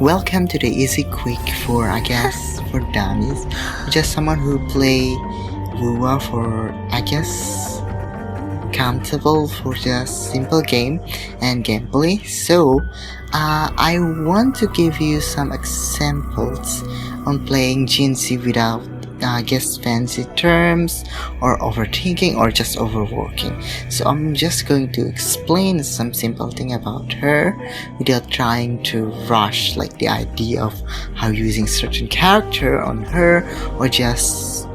Welcome to the easy quick for for dummies. Just someone who play Wua for comfortable for just simple game and gameplay. So I want to give you some examples on playing Jinshi without fancy terms or overthinking or just overworking. So I'm just going to explain some simple thing about her without trying to rush like the idea of how using certain character on her or just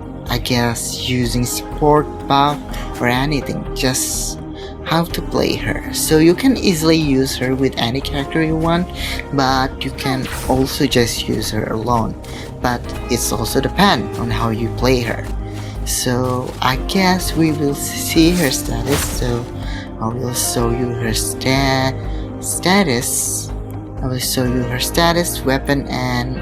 using support buff or anything, just how to play her. So you can easily use her with any character you want, but you can also just use her alone, but it's also depend on how you play her. So I guess we will see her status. So I will show you her status. I will show you her status, weapon, and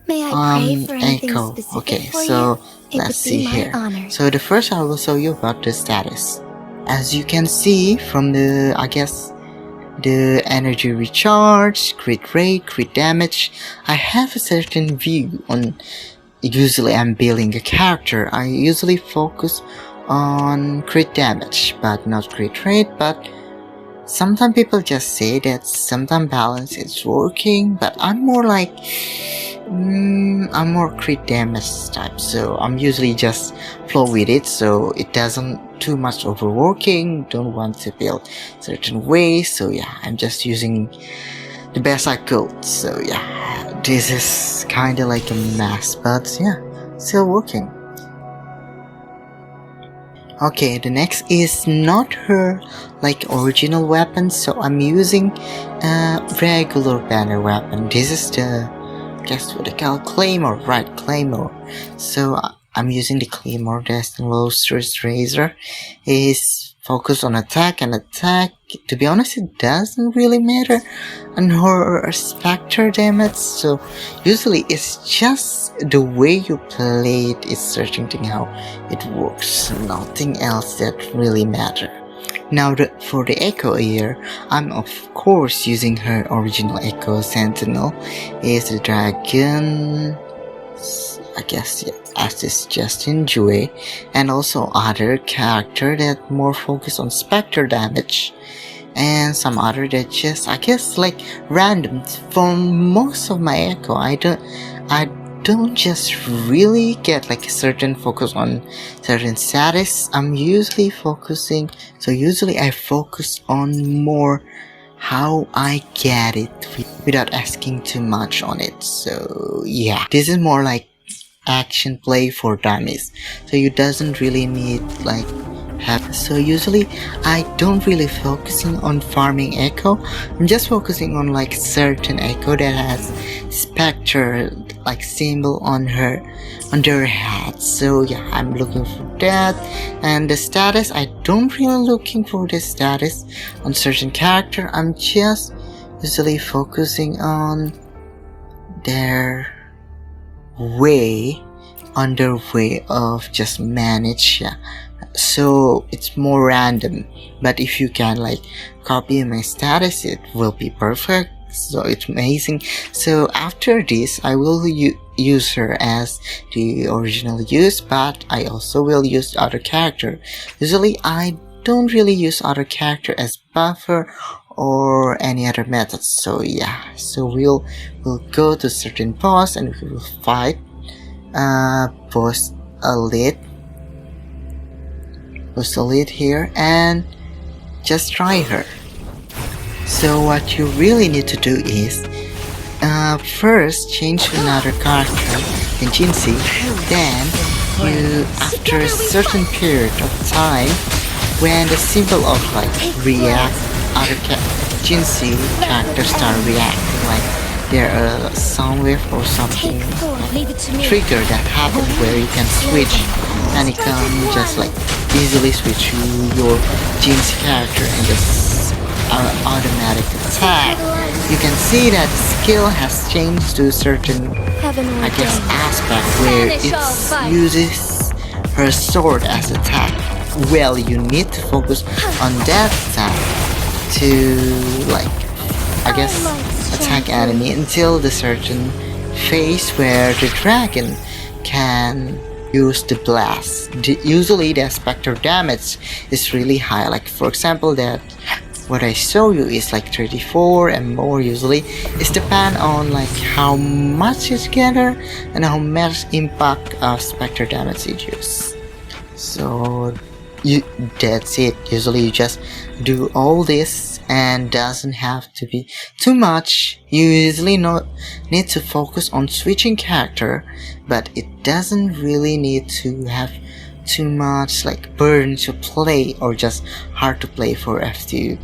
May I pray for anything echo. specific Okay, for so you? let's see here. Honor. So the first I will show you about the status. As you can see from the the energy recharge, crit rate, crit damage, I have a certain view on. Usually I'm building a character, I usually focus on crit damage but not crit rate, but sometimes people just say that sometimes balance is working, but I'm more like I'm more crit damage type, so I'm usually just flow with it, so it doesn't too much overworking, don't want to build certain ways, so yeah, I'm just using the best I could. So yeah, this is kinda like a mess, but yeah, still working. Okay, the next is not her like original weapon, so I'm using a regular banner weapon. This is the what they call claymore, right? Claymore. So I'm using the claymore. That's the Lustrous Razor. Is focused on attack and attack. To be honest, it doesn't really matter on her spectre damage. So usually it's just the way you play it is certain thing how it works. Nothing else that really matter. Now for the Echo here, I'm of course using her original Echo Sentinel. Is the dragon, as is Justin Jue, and also other character that more focus on spectre damage, and some other that just like random. For most of my Echo, I don't just really get like a certain focus on certain status. I'm usually focusing, so usually I focus on more how I get it without asking too much on it. So yeah, this is more like action play for dummies, so you doesn't really need like so usually I don't really focusing on farming Echo. I'm just focusing on like certain Echo that has spectre like symbol on their hat. So yeah, I'm looking for that. And the status, I don't really looking for the status on certain character. I'm just usually focusing on their way of just manage, yeah. So it's more random, but if you can like copy my status, it will be perfect. So it's amazing. So after this I will use her as the original use, but I also will use other character. Usually I don't really use other character as buffer or any other methods. So yeah, so we'll go to certain boss and we will fight boss elite here and just try her. So what you really need to do is first change to another character in Jinshi, then you after a certain period of time when the symbol of like react other Jinshi characters start reacting, like there are a sound wave or something trigger that happens where you can switch and you can just like easily switch to your Jinshi character and just automatic attack. You can see that skill has changed to a certain aspect where it uses her sword as attack. Well, you need to focus on that attack to like attack enemy until the certain phase where the dragon can use the blast. Usually the spectre damage is really high, like for example that what I show you is like 34 and more usually. It's depend on like how much you gather and how much impact of spectre damage you use. So that's it. Usually you just do all this and doesn't have to be too much. You usually not need to focus on switching character, but it doesn't really need to have too much like burden to play or just hard to play for FTP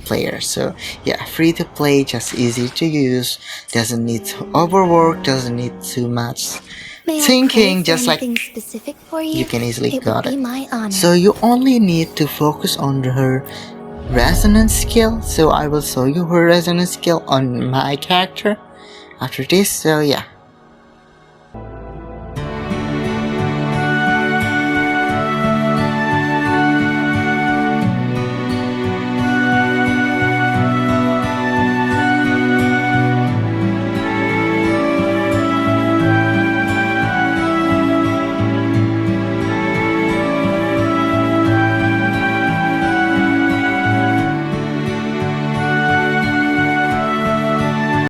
players. So yeah, free to play, just easy to use, doesn't need to overwork, doesn't need too much thinking, just like specific for you? You can easily It got would be it. my honor. So you only need to focus on her resonance skill. So I will show you her resonance skill on my character after this. So yeah,